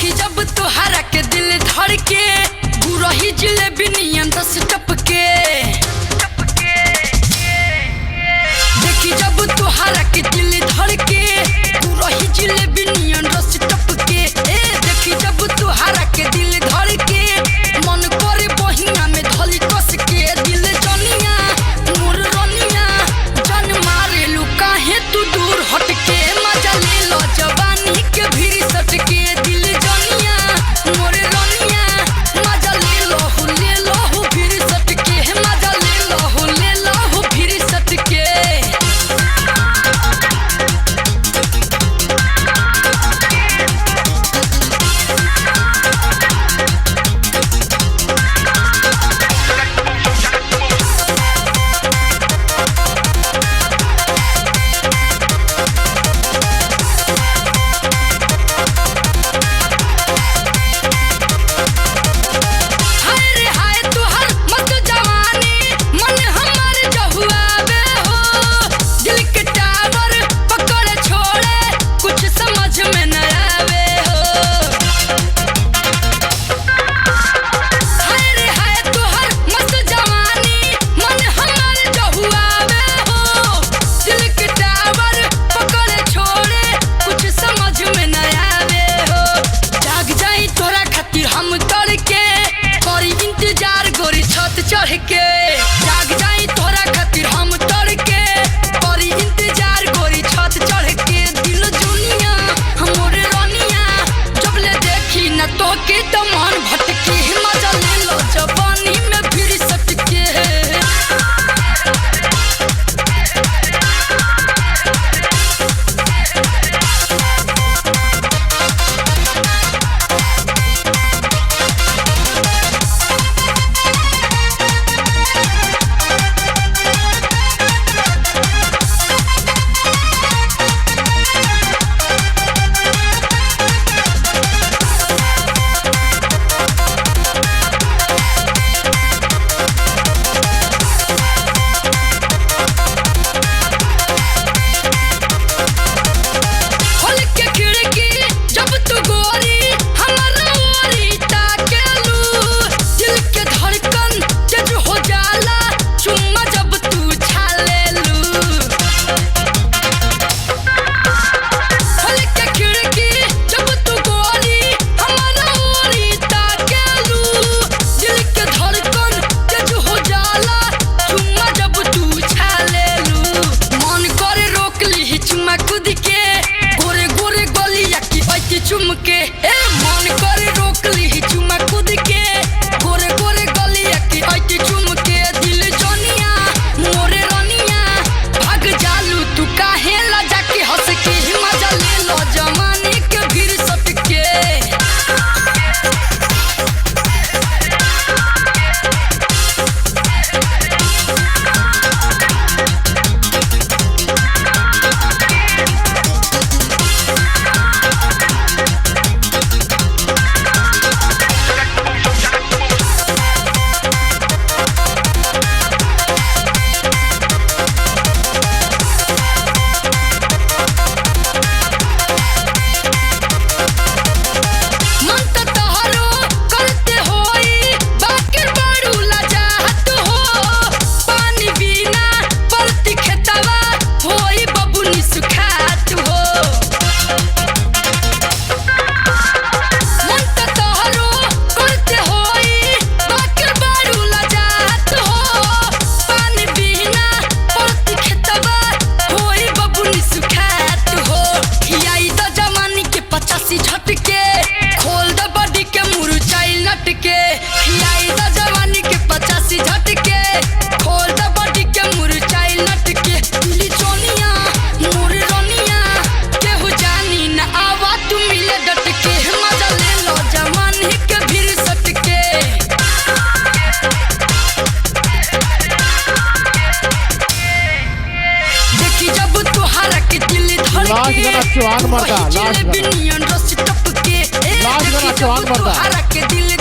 देखी जब तुहरा के दिल धड़ के गुरही जिलेबी नियन रस टपके देखी जब तुहरा के दिल धड़ के गुरही जिलेबी नियन रस टपके देखी जब तुहरा के दिल धड़ के मन करे बहिना में धली कस के दिल जनिया मोर रनिया जन मारे लू काहे तू दूर हट के मजा ले लो जवानी के भीड़ सट के दिल जनिया मोर रनिया मजा ले लो भीड़ सट के मजा ले लो भीड़ सट के चढ़ के जाग जाई तोरा खातिर हम तड़ के करी इंतजार गोरी छत चढ़ के दिल जुनिया हमरे रनिया जब ले देखी न तो के तो मन भटके मजा ले लो जवानी में भीड़ सट के चुमके मन करे रोक ली चुमा खुद के गोरे गोरे गलिया की ऐती चुमके दिल जनिया मोरे रनिया भाग जालू तू काहे लजा के हंस के मजा ले लो जवानी के भीड़ सट के खोल द बॉडी के मुरझाई लटके खिलाई द जवानी के 85 झटके खोल द बॉडी के मुरझाई लटके दिल जोनिया मोर रनिया केहू जानी न आवा तू मिले डटके मजा ले लो जवानी के भीड़ सटके देखी जब तुहरा के दिल धड़ के लास्ट गाना चौहान मरदा के दिल